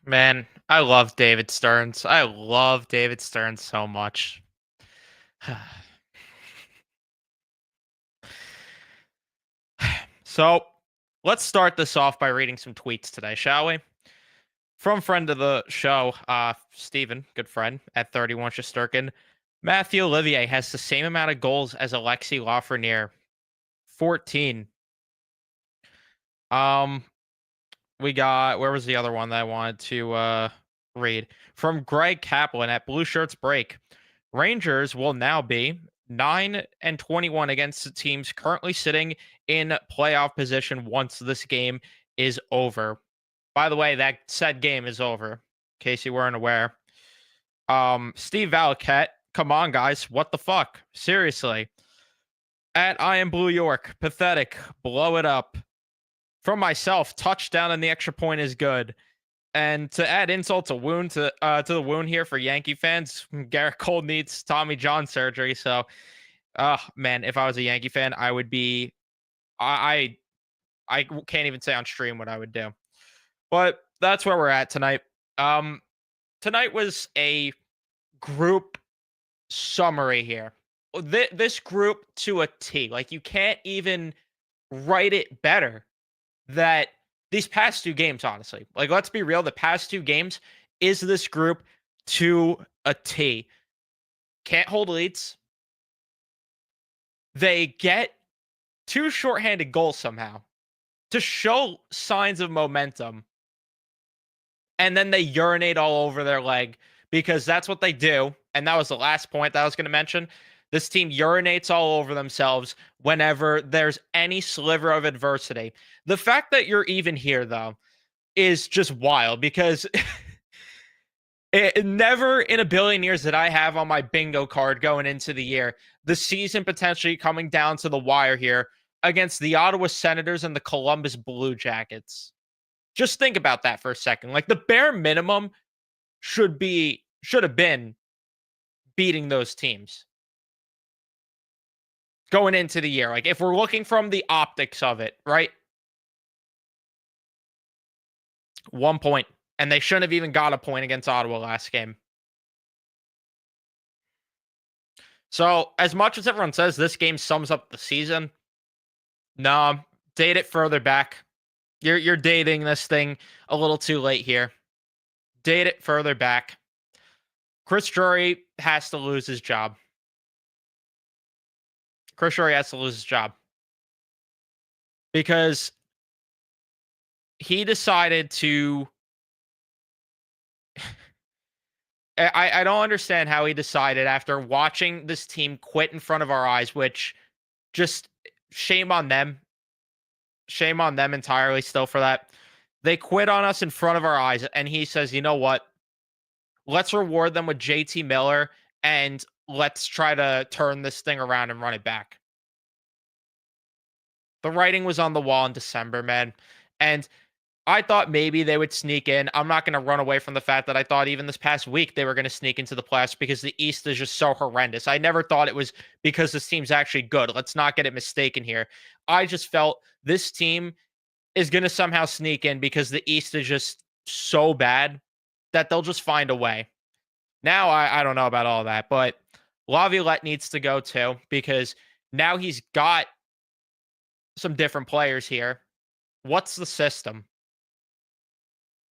Man, I love David Stearns. I love David Stearns so much. So, let's start this off by reading some tweets today, shall we? From friend of the show, Steven, good friend, at 31 Shesterkin. Matthew Olivier has the same amount of goals as Alexi Lafreniere, 14. Um, we got, where was the other one that I wanted to read? From Greg Kaplan at Blue Shirts Break. Rangers will now be 9-21 against the teams currently sitting in playoff position once this game is over. By the way, that said game is over, in case you weren't aware. Steve Valaket, come on, guys. What the fuck? Seriously. At I am Blue York, pathetic. Blow it up. From myself, touchdown and the extra point is good. And to add insult to wound to the wound here for Yankee fans, Garrett Cole needs Tommy John surgery. So, man, if I was a Yankee fan, I would be. I can't even say on stream what I would do. But that's where we're at tonight. Tonight was a group summary here. This group to a T. Like, you can't even write it better. That these past two games, honestly, like, let's be real, the past two games is this group to a T. Can't hold leads. They get two shorthanded goals somehow to show signs of momentum. And then they urinate all over their leg because that's what they do. And that was the last point that I was going to mention. This team urinates all over themselves whenever there's any sliver of adversity. The fact that you're even here, though, is just wild because never in a billion years that I have on my bingo card going into the year, the season potentially coming down to the wire here against the Ottawa Senators and the Columbus Blue Jackets. Just think about that for a second. Like, the bare minimum should have been beating those teams going into the year. Like, if we're looking from the optics of it, right? 1 point. And they shouldn't have even got a point against Ottawa last game. So, as much as everyone says this game sums up the season, no, date it further back. You're dating this thing a little too late here. Date it further back. Chris Drury has to lose his job. Chris Drury has to lose his job because he decided to. I don't understand how he decided after watching this team quit in front of our eyes, which just shame on them. Shame on them entirely still for that. They quit on us in front of our eyes, and he says, you know what? Let's reward them with JT Miller, and let's try to turn this thing around and run it back. The writing was on the wall in December, man. And I thought maybe they would sneak in. I'm not going to run away from the fact that I thought even this past week they were going to sneak into the playoffs because the East is just so horrendous. I never thought it was because this team's actually good. Let's not get it mistaken here. I just felt this team is going to somehow sneak in because the East is just so bad that they'll just find a way. Now, I don't know about all that, but Laviolette needs to go too because now he's got some different players here. What's the system?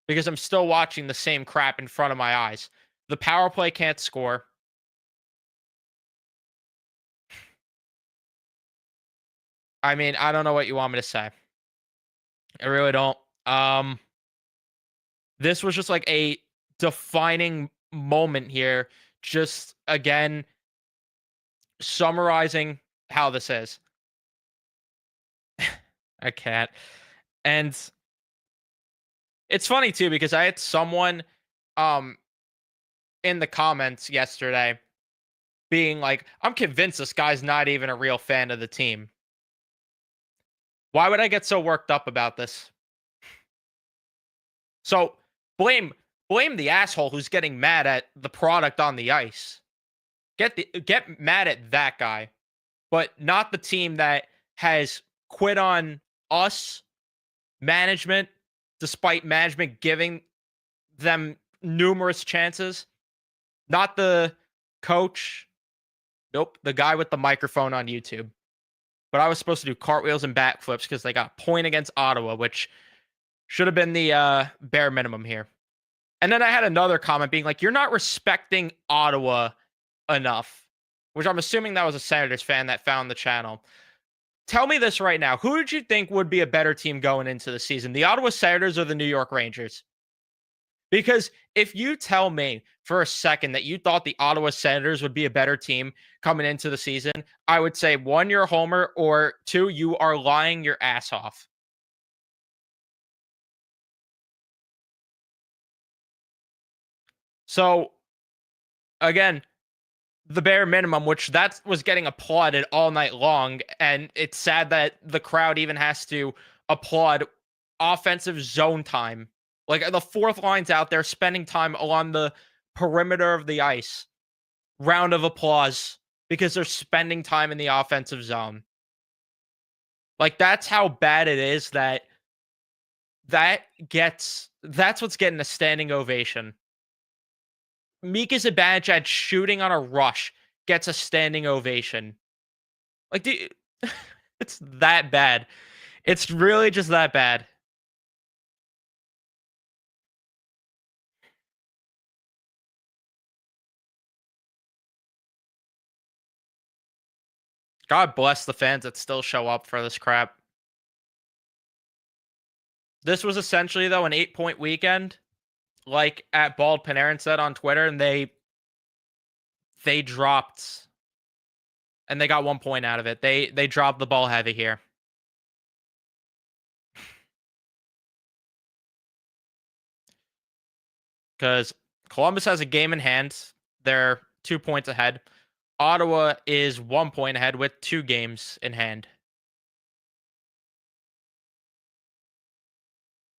Because I'm still watching the same crap in front of my eyes. The power play can't score. I mean, I don't know what you want me to say. I really don't. This was just like a defining moment here. Just again, summarizing how this is. I can't. And it's funny too because I had someone um in the comments yesterday being like, I'm convinced this guy's not even a real fan of the team. Why would I get so worked up about this? So blame the asshole who's getting mad at the product on the ice. Get mad at that guy, but not the team that has quit on us, management, despite management giving them numerous chances. Not the coach. Nope, the guy with the microphone on YouTube. But I was supposed to do cartwheels and backflips because they got a point against Ottawa, which should have been the bare minimum here. And then I had another comment being like, "You're not respecting Ottawa enough," which I'm assuming that was a Senators fan that found the channel. Tell me this right now. Who did you think would be a better team going into the season? The Ottawa Senators or the New York Rangers? Because if you tell me for a second that you thought the Ottawa Senators would be a better team coming into the season, I would say one, you're a homer, or two, you are lying your ass off. So again, the bare minimum, which that was getting applauded all night long, and it's sad that the crowd even has to applaud offensive zone time. Like the fourth line's out there spending time along the perimeter of the ice. Round of applause because they're spending time in the offensive zone. Like that's how bad it is that's what's getting a standing ovation. Mika Zibanejad shooting on a rush gets a standing ovation. Like, it's that bad. It's really just that bad. God bless the fans that still show up for this crap. This was essentially, though, an 8-point weekend, like at Bald Panarin said on Twitter, and they dropped, and they got 1 point out of it. They dropped the ball heavy here. Because Columbus has a game in hand. They're 2 points ahead. Ottawa is 1 point ahead with 2 games in hand.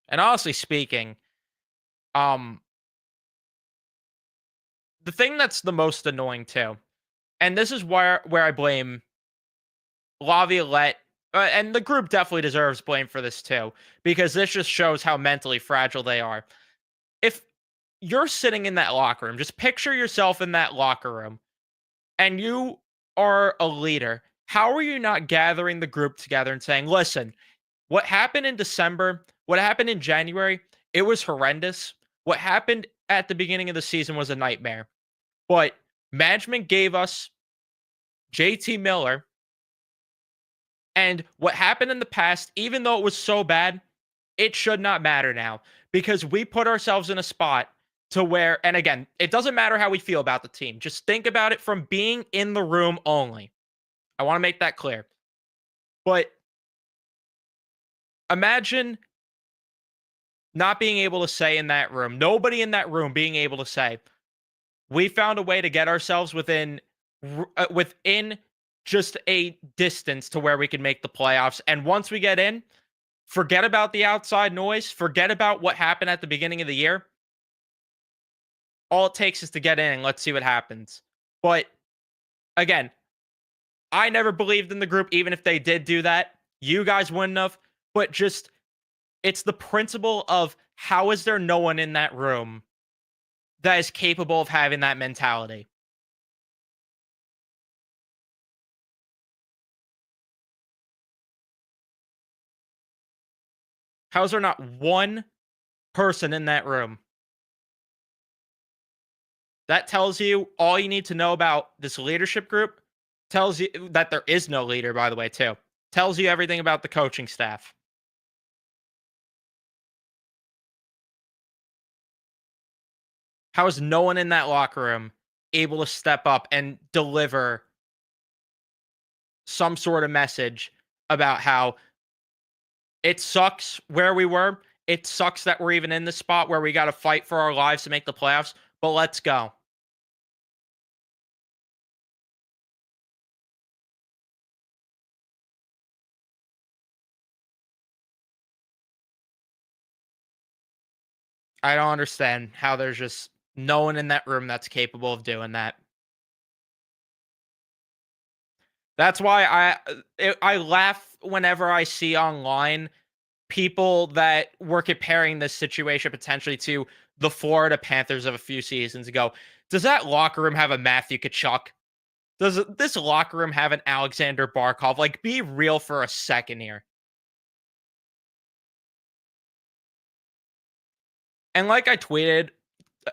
And honestly speaking, the thing that's the most annoying too, and this is where I blame Laviolette, and the group definitely deserves blame for this too, because this just shows how mentally fragile they are. If you're sitting in that locker room, just picture yourself in that locker room, and you are a leader. How are you not gathering the group together and saying, listen, what happened in December, what happened in January, it was horrendous. What happened at the beginning of the season was a nightmare. But management gave us JT Miller. And what happened in the past, even though it was so bad, it should not matter now because we put ourselves in a spot to where, and again, it doesn't matter how we feel about the team. Just think about it from being in the room only. I want to make that clear. But imagine not being able to say in that room, nobody in that room being able to say, we found a way to get ourselves within just a distance to where we can make the playoffs. And once we get in, forget about the outside noise, forget about what happened at the beginning of the year. All it takes is to get in and let's see what happens. But again, I never believed in the group, even if they did do that. You guys wouldn't have. But just, it's the principle of how is there no one in that room that is capable of having that mentality? How is there not one person in that room? That tells you all you need to know about this leadership group. Tells you that there is no leader, by the way, too. Tells you everything about the coaching staff. How is no one in that locker room able to step up and deliver some sort of message about how it sucks where we were? It sucks that we're even in the spot where we got to fight for our lives to make the playoffs, but let's go. I don't understand how there's just no one in that room that's capable of doing that. That's why I laugh whenever I see online people that were comparing this situation potentially to the Florida Panthers of a few seasons ago. Does that locker room have a Matthew Tkachuk? Does this locker room have an Alexander Barkov? Like, be real for a second here. And like I tweeted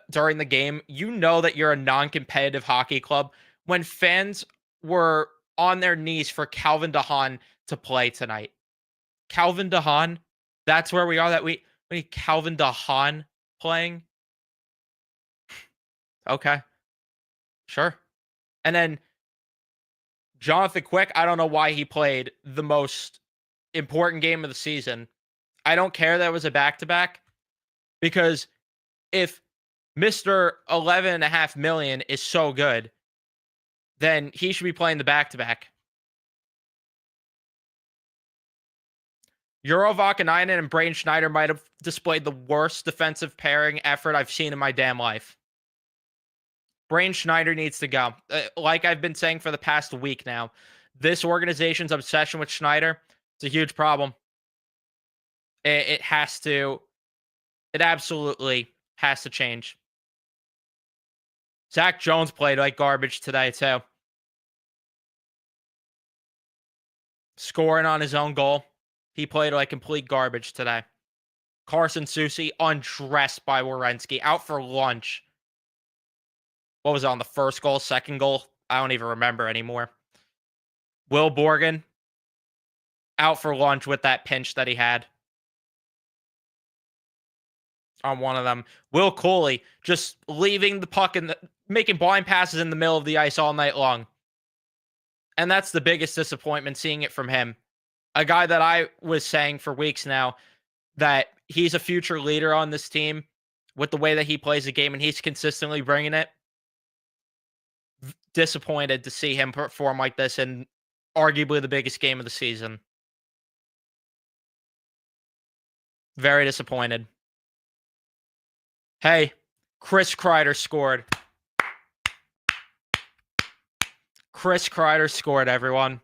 during the game, you know that you're a non-competitive hockey club when fans were on their knees for Calvin DeHaan to play tonight. Calvin DeHaan, that's where we are. That we need Calvin DeHaan playing. Okay, sure. And then Jonathan Quick, I don't know why he played the most important game of the season. I don't care that it was a back-to-back because if Mr. 11.5 million is so good, then he should be playing the back-to-back. Euro Vakanainen and Braden Schneider might have displayed the worst defensive pairing effort I've seen in my damn life. Braden Schneider needs to go. Like I've been saying for the past week now, this organization's obsession with Schneider, it's a huge problem. It has to, it absolutely has to change. Zach Jones played like garbage today, too. Scoring on his own goal. He played like complete garbage today. Carson Soucy undressed by Werenski, out for lunch. What was it on the first goal, second goal? I don't even remember anymore. Will Borgen out for lunch with that pinch that he had on one of them. Will Cooley just leaving the puck and making blind passes in the middle of the ice all night long. And that's the biggest disappointment, seeing it from him. A guy that I was saying for weeks now that he's a future leader on this team with the way that he plays the game, and he's consistently bringing it. Disappointed to see him perform like this in arguably the biggest game of the season. Very disappointed. Hey, Chris Kreider scored. Chris Kreider scored, everyone.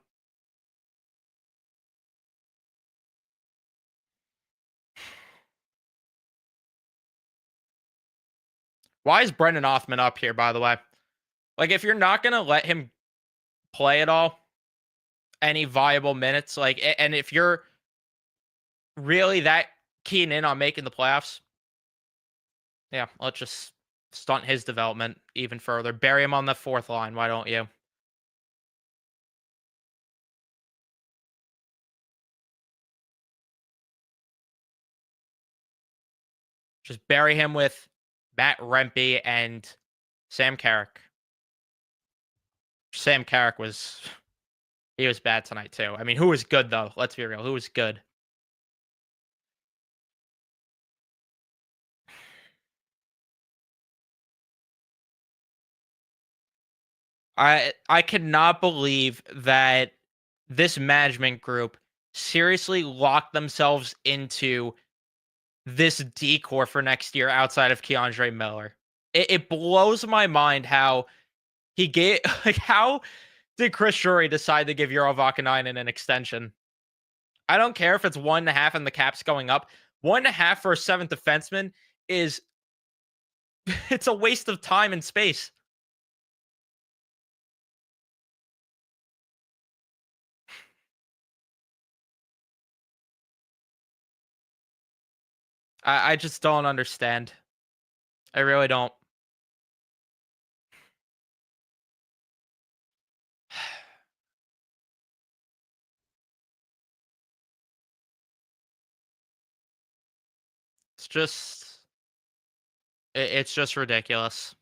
Why is Brendan Othman up here, by the way? Like, if you're not going to let him play at all, any viable minutes, like, and if you're really that keen in on making the playoffs, yeah, let's just stunt his development even further. Bury him on the fourth line. Why don't you? Just bury him with Matt Rempe and Sam Carrick. Sam Carrick was bad tonight too. I mean, who was good though? Let's be real. Who was good? I cannot believe that this management group seriously locked themselves into this decor for next year outside of Keandre Miller. It blows my mind how he gave like how did Chris Drury decide to give Euro Vakanainen an extension? I don't care if it's 1.5 and the cap's going up. 1.5 for a seventh defenseman is it's a waste of time and space. I just don't understand. I really don't. It's just it's just ridiculous.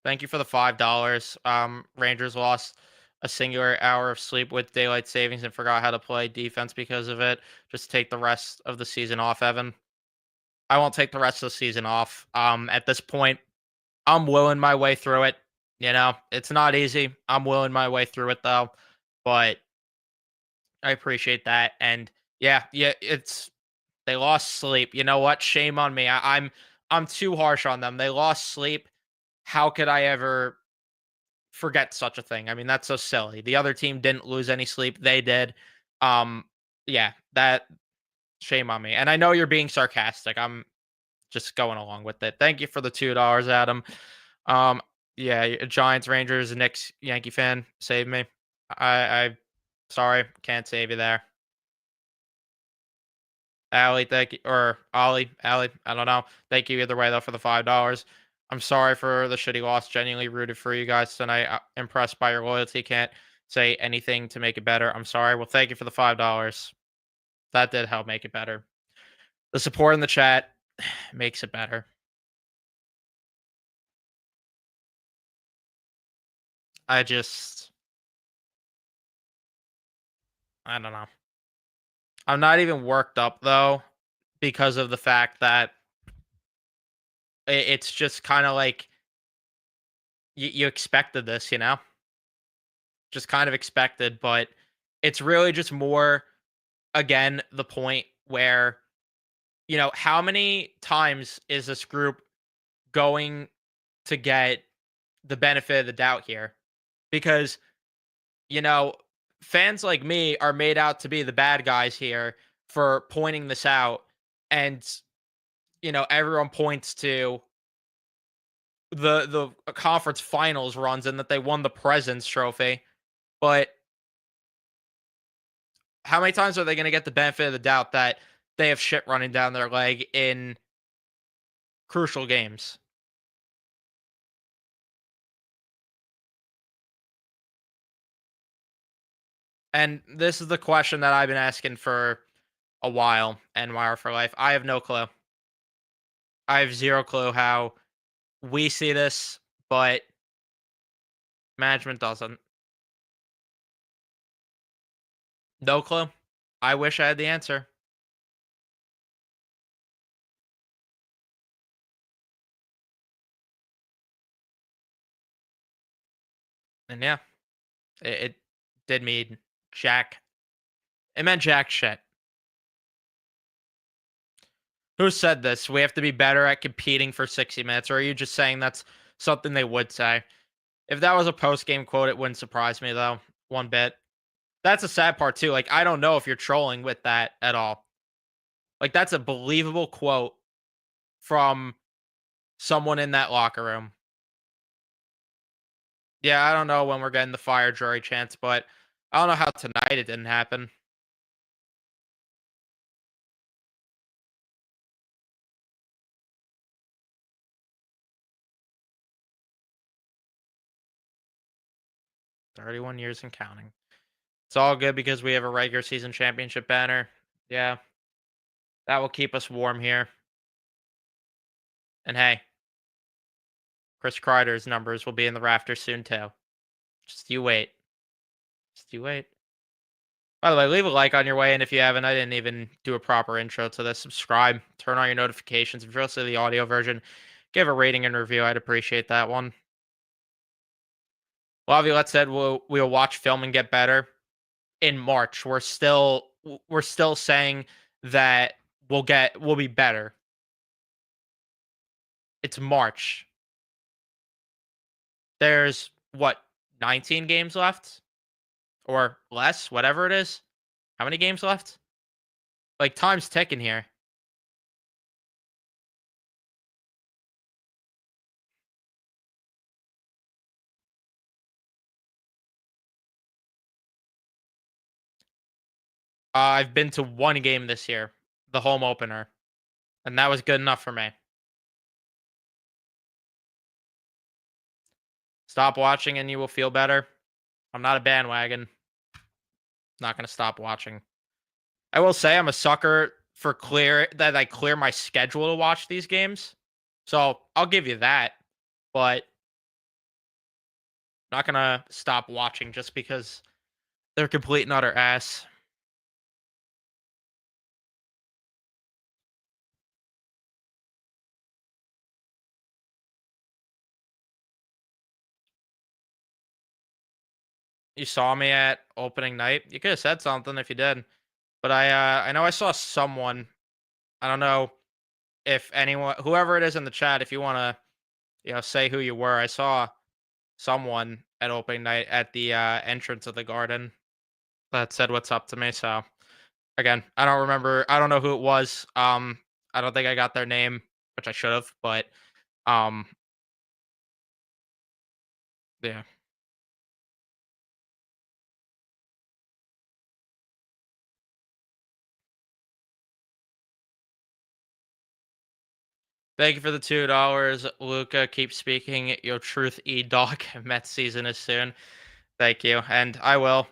Thank you for the $5. Rangers lost a singular hour of sleep with daylight savings and forgot how to play defense because of it. Just take the rest of the season off, Evan. I won't take the rest of the season off. At this point, I'm willing my way through it. You know, it's not easy. I'm willing my way through it though. But I appreciate that. And yeah, it's they lost sleep. You know what? Shame on me. I'm too harsh on them. They lost sleep. How could I ever forget such a thing? I mean, that's so silly. The other team didn't lose any sleep. They did. Um, yeah, that shame on me. And I know you're being sarcastic. just going along with it. Thank you for the $2, Adam. Um, yeah, Giants, Rangers, Knicks, Yankee fan, save me. I sorry, can't save you there. Allie, thank you, or Allie, I don't know. Thank you either way though for the $5. I'm sorry for the shitty loss. Genuinely rooted for you guys tonight. Impressed by your loyalty. Can't say anything to make it better. I'm sorry. Well, thank you for the $5. That did help make it better. The support in the chat makes it better. I just, I don't know. I'm not even worked up though because of the fact that it's just kind of like you expected this, just kind of expected, but it's really just more again the point where how many times is this group going to get the benefit of the doubt here? Because you know fans like me are made out to be the bad guys here for pointing this out, and everyone points to the conference finals runs and that they won the President's Trophy, but how many times are they going to get the benefit of the doubt that they have shit running down their leg in crucial games? And this is the question that I've been asking for a while, NYR for life. I have no clue. I have zero clue how we see this, but management doesn't. No clue. I wish I had the answer. And yeah, it did mean jack. It meant jack shit. Who said this? We have to be better at competing for 60 minutes. Or are you just saying that's something they would say? If that was a post game quote, it wouldn't surprise me though, one bit. That's a sad part too. Like, I don't know if you're trolling with that at all. Like, that's a believable quote from someone in that locker room. Yeah, I don't know when we're getting the fire jury chance, but I don't know how tonight it didn't happen. "31 years and counting." It's all good because we have a regular season championship banner. Yeah, that will keep us warm here. And hey, Chris Kreider's numbers will be in the rafters soon too. Just you wait. Just you wait. By the way, leave a like on your way in if you haven't. I didn't even do a proper intro to this. Subscribe, turn on your notifications. If you're listening to the audio version, give a rating and review. I'd appreciate that one. Laviolette said we'll watch film and get better in March. We're still saying that we'll be better. It's March. There's what, 19 games left or less, whatever it is. How many games left? Like, time's ticking here. I've been to one game this year, the home opener, and that was good enough for me. Stop watching and you will feel better. I'm not a bandwagon. Not going to stop watching. I will say I'm a sucker for that I clear my schedule to watch these games. So I'll give you that. But I'm not going to stop watching just because they're complete and utter ass. You saw me at opening night. You could have said something if you did. But I know I saw someone. I don't know if anyone, whoever it is in the chat, if you want to say who you were. I saw someone at opening night at the entrance of the garden that said what's up to me. So again, I don't remember. I don't know who it was. I don't think I got their name. which I should have, but um, yeah. Thank you for the $2, Luca. Keep speaking your truth, dog. Mets season is soon. Thank you, and I will.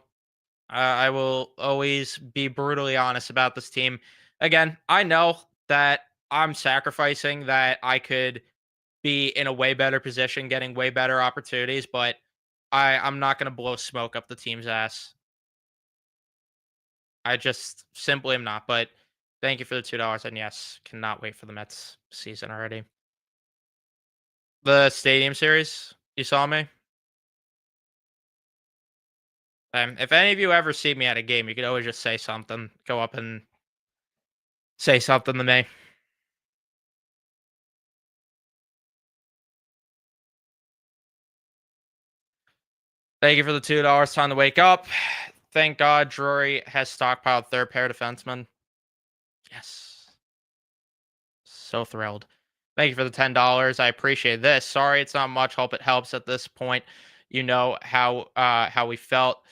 I will always be brutally honest about this team. Again, I know that I'm sacrificing that I could be in a way better position, getting way better opportunities, but I'm not going to blow smoke up the team's ass. I just simply am not. But thank you for the $2, and yes, cannot wait for the Mets season already. The Stadium Series, you saw me. If any of you ever see me at a game, you could always just say something. Go up and say something to me. Thank you for the $2. Time to wake up. Thank God Drury has stockpiled third pair defenseman. Yes. So thrilled. Thank you for the $10. I appreciate this. Sorry it's not much. Hope it helps at this point. You know how we felt.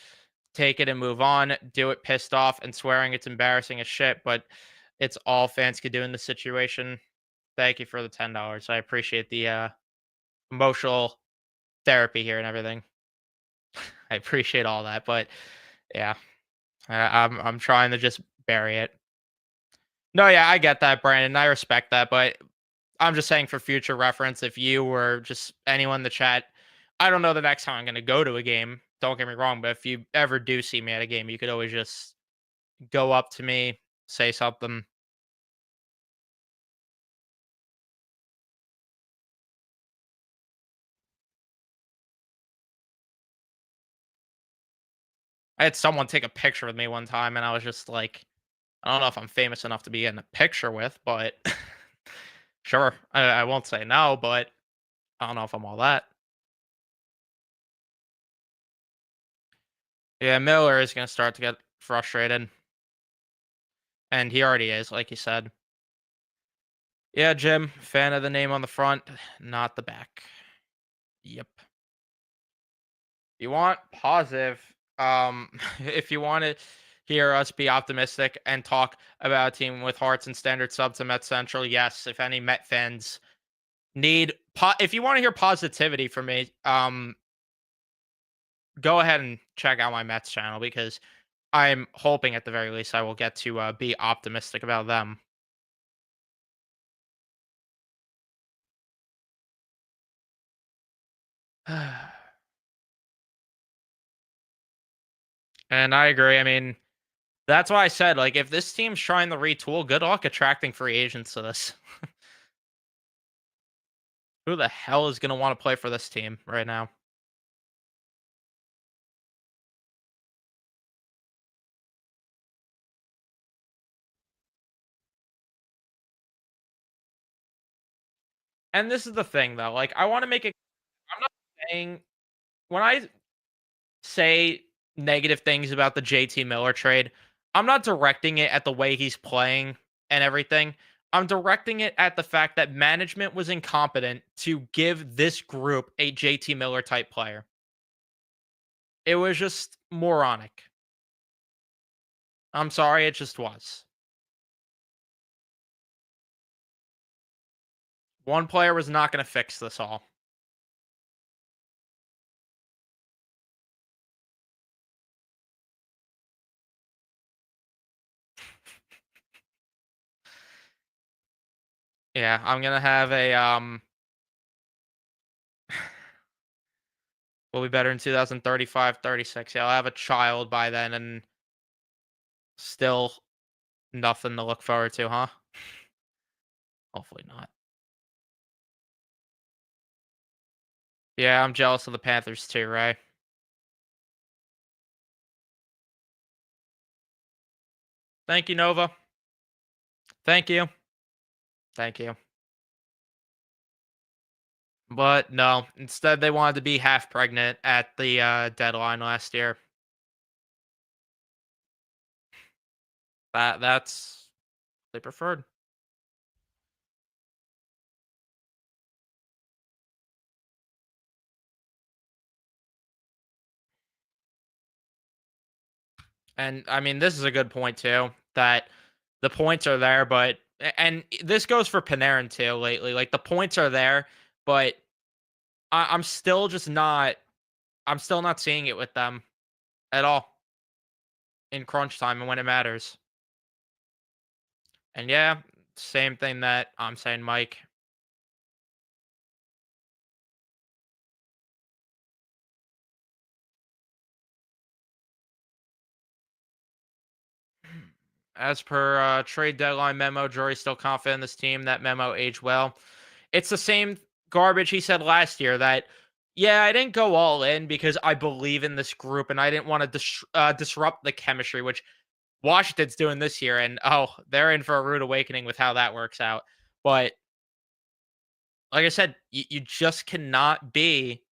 Take it and move on. Do it pissed off and swearing it's embarrassing as shit, but it's all fans could do in this situation. Thank you for the $10. I appreciate the emotional therapy here and everything. I appreciate all that, but yeah, I'm trying to just bury it. No, yeah, I get that, Brandon. I respect that, but I'm just saying for future reference, if you or just anyone in the chat, I don't know the next time I'm going to go to a game. Don't get me wrong, but if you ever do see me at a game, you could always just go up to me, say something. I had someone take a picture with me one time, and I was just like, I don't know if I'm famous enough to be in a picture with, but sure, I won't say no, but I don't know if I'm all that. Yeah, Miller is going to start to get frustrated, and he already is, like you said. Yeah, Jim, fan of the name on the front, not the back. Yep. You want positive. If you want to hear us be optimistic and talk about a team with hearts and standard sub to Met Central, yes. If any Met fans need, if you want to hear positivity from me, go ahead and check out my Mets channel because I'm hoping at the very least I will get to be optimistic about them. And I agree. I mean, that's why I said, like, if this team's trying to retool, good luck attracting free agents to this. Who the hell is going to want to play for this team right now? And this is the thing, though. Like, I want to make it. I'm not saying when I say negative things about the JT Miller trade, I'm not directing it at the way he's playing and everything. I'm directing it at the fact that management was incompetent to give this group a JT Miller type player. It was just moronic. I'm sorry, it just was. One player was not going to fix this all. Yeah, I'm going to have a we'll be better in 2035, 36. Yeah, I'll have a child by then and still nothing to look forward to, huh? Hopefully not. Yeah, I'm jealous of the Panthers too, right? Thank you, Nova. Thank you. Thank you. But no, instead they wanted to be half pregnant at the deadline last year. That's they preferred. And I mean, this is a good point too, that the points are there, but and this goes for Panarin too lately. Like the points are there, but I'm still just not. I'm still not seeing it with them at all in crunch time and when it matters. And yeah, same thing that I'm saying, Mike. As per trade deadline memo, jury's still confident in this team. That memo aged well. It's the same garbage he said last year that, yeah, I didn't go all in because I believe in this group and I didn't want to disrupt the chemistry, which Washington's doing this year. And oh, they're in for a rude awakening with how that works out. But like I said, you just cannot be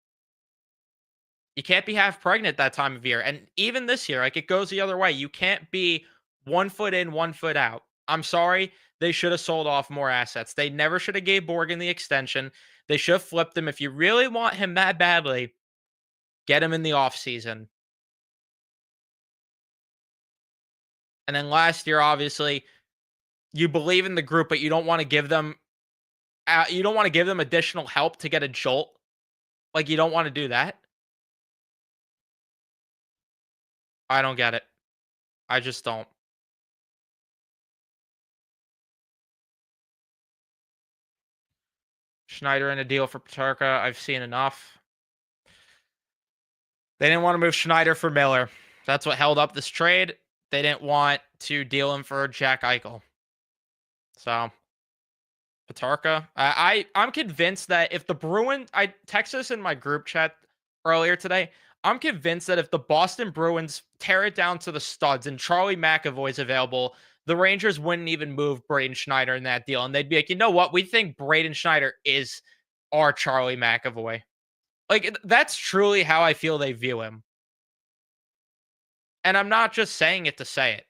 you can't be half pregnant that time of year. And even this year, like it goes the other way. You can't be 1 foot in, 1 foot out. I'm sorry. They should have sold off more assets. They never should have gave Borgen the extension. They should have flipped him. If you really want him that badly, get him in the offseason. And then last year, obviously, you believe in the group, but you don't want to give them additional help to get a jolt. Like you don't want to do that. I don't get it. I just don't. Schneider in a deal for Petarka. I've seen enough. They didn't want to move Schneider for Miller. That's what held up this trade. They didn't want to deal him for Jack Eichel. So Petarka. I'm convinced that if the Bruins, I texted this in my group chat earlier today. I'm convinced that if the Boston Bruins tear it down to the studs and Charlie McAvoy's available, the Rangers wouldn't even move Braden Schneider in that deal. And they'd be like, you know what? We think Braden Schneider is our Charlie McAvoy. Like, that's truly how I feel they view him. And I'm not just saying it to say it.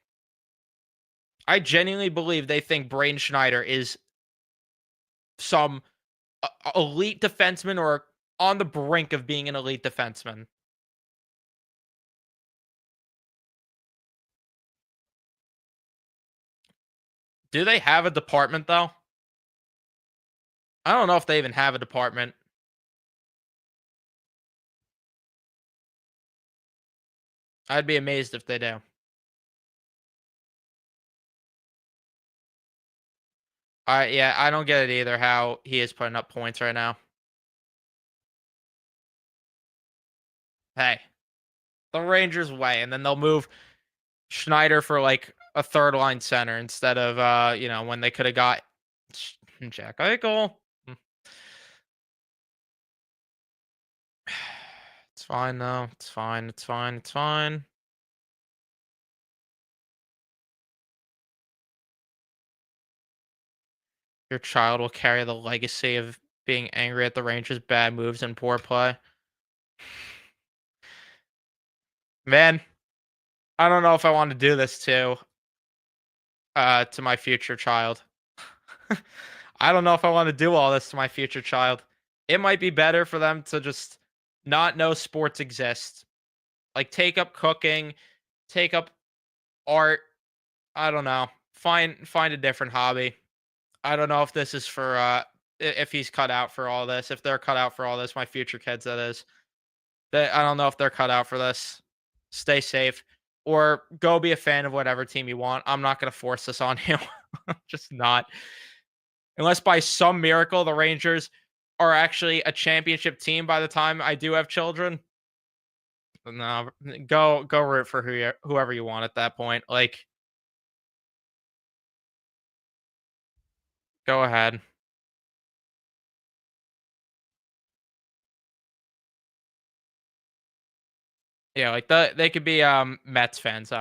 I genuinely believe they think Braden Schneider is some elite defenseman or on the brink of being an elite defenseman. Do they have a department, though? I don't know if they even have a department. I'd be amazed if they do. Yeah, I don't get it either how he is putting up points right now. Hey, the Rangers way, and then they'll move Schneider for like a third line center instead of when they could have got Jack Eichel. Mm. It's fine though. It's fine. It's fine. It's fine. Your child will carry the legacy of being angry at the Rangers' bad moves and poor play. Man, I don't know if I want to do this to my future child. I don't know if I want to do all this to my future child. It might be better for them to just not know sports exist. Like take up cooking, take up art. I don't know. Find a different hobby. I don't know if this is for if he's cut out for all this. If they're cut out for all this, my future kids that is. I don't know if they're cut out for this. Stay safe or go be a fan of whatever team you want. I'm not going to force this on you. Just not. Unless by some miracle the Rangers are actually a championship team by the time I do have children. No, go root for whoever you want at that point. Like, go ahead. Yeah, like they could be Mets fans,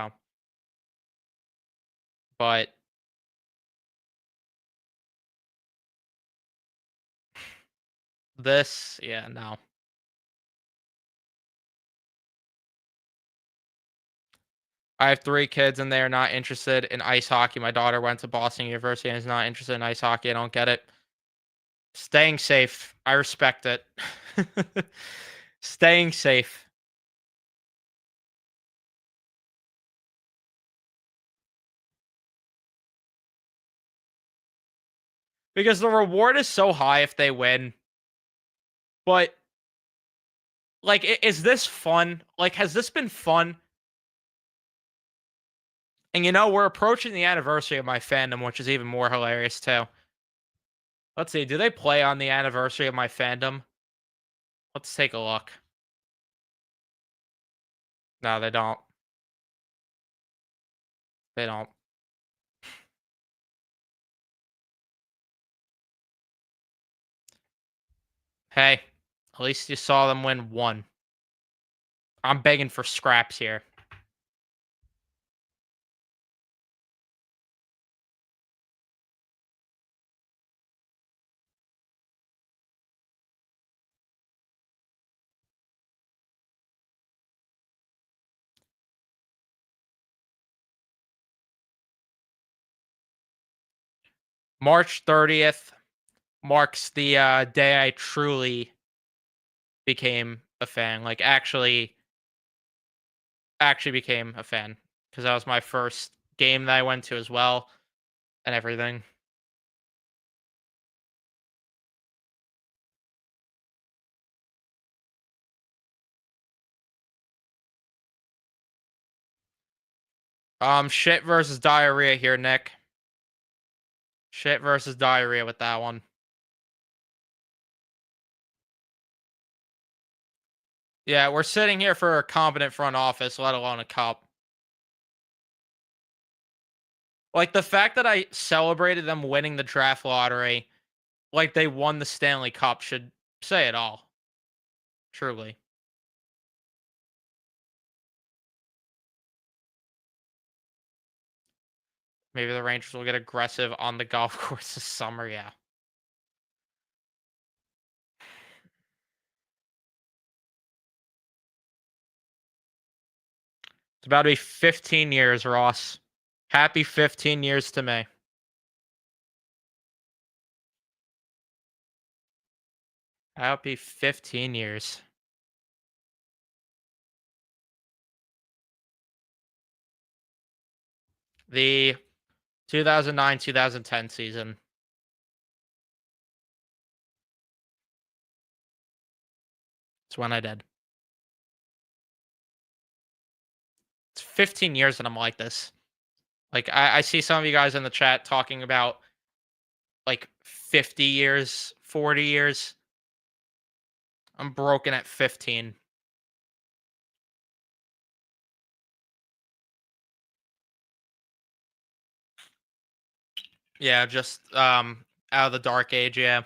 but this, yeah, no. I have 3 kids and they are not interested in ice hockey. My daughter went to Boston University and is not interested in ice hockey. I don't get it. Staying safe. I respect it. Staying safe. because the reward is so high if they win. But like, is this fun? Like, has this been fun? And we're approaching the anniversary of my fandom, which is even more hilarious too. Let's see, do they play on the anniversary of my fandom? Let's take a look. No, they don't. They don't. Hey, at least you saw them win one. I'm begging for scraps here. March 30th marks the day I truly became a fan. Like, actually became a fan because that was my first game that I went to as well and everything. Shit versus diarrhea here, Nick. Shit versus diarrhea with that one. Yeah, we're sitting here for a competent front office, let alone a cup. Like, the fact that I celebrated them winning the draft lottery like they won the Stanley Cup should say it all. Truly. Maybe the Rangers will get aggressive on the golf course this summer. Yeah. It's about to be 15 years, Ross. Happy 15 years to me. Happy 15 years. The 2009-2010 season. It's when I did. It's 15 years and I'm like this. Like, I see some of you guys in the chat talking about like 50 years, 40 years. I'm broken at 15. Yeah, just out of the dark age, yeah.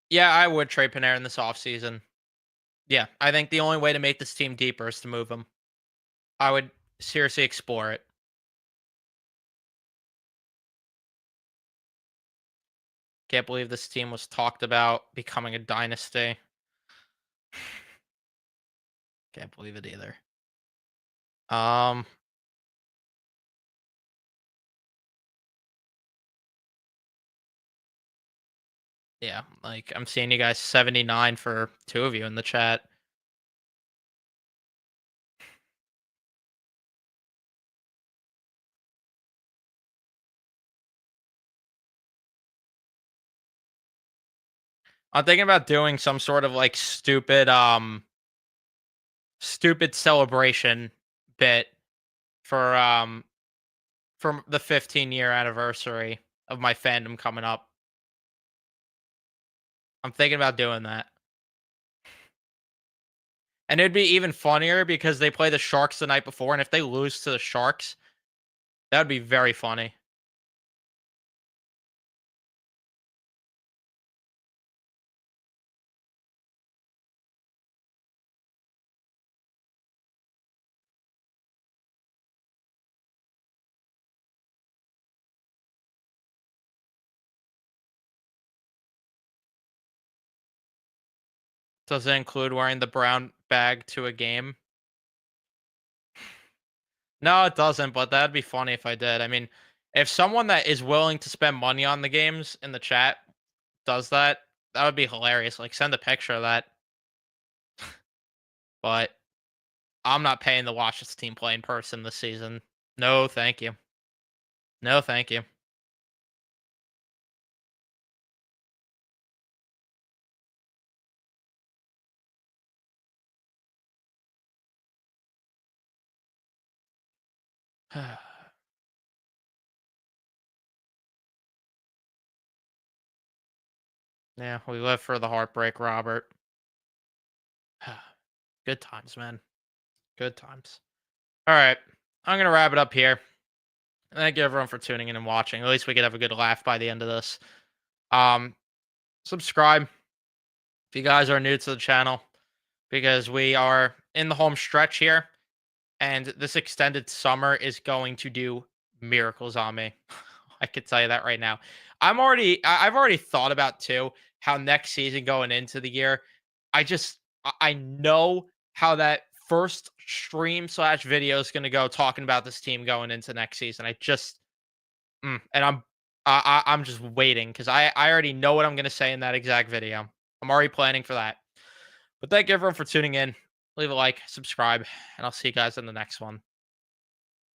Yeah, I would trade Panarin this offseason. Yeah, I think the only way to make this team deeper is to move him. I would seriously explore it. Can't believe this team was talked about becoming a dynasty. Can't believe it either. Um, yeah, like I'm seeing you guys 79 for two of you in the chat. I'm thinking about doing some sort of like stupid celebration bit for from the 15-year anniversary of my fandom coming up. I'm thinking about doing that. And it'd be even funnier because they play the Sharks the night before, and if they lose to the Sharks, that would be very funny. Does it include wearing the brown bag to a game? No, it doesn't, but that'd be funny if I did. I mean, if someone that is willing to spend money on the games in the chat does that, that would be hilarious. Like, send a picture of that. But I'm not paying to watch this team play in person this season. No, thank you. No, thank you. Yeah, we live for the heartbreak, Robert. Good times, man. Good times. All right. I'm going to wrap it up here. Thank you everyone for tuning in and watching. At least we could have a good laugh by the end of this. Um, Subscribe if you guys are new to the channel because we are in the home stretch here, and this extended summer is going to do miracles on me. I could tell you that right now. I've already thought about too how next season going into the year, I know how that first stream slash video is going to go talking about this team going into next season. And I'm just waiting because I already know what I'm going to say in that exact video. I'm already planning for that. But thank you everyone for tuning in. Leave a like, subscribe, and I'll see you guys in the next one.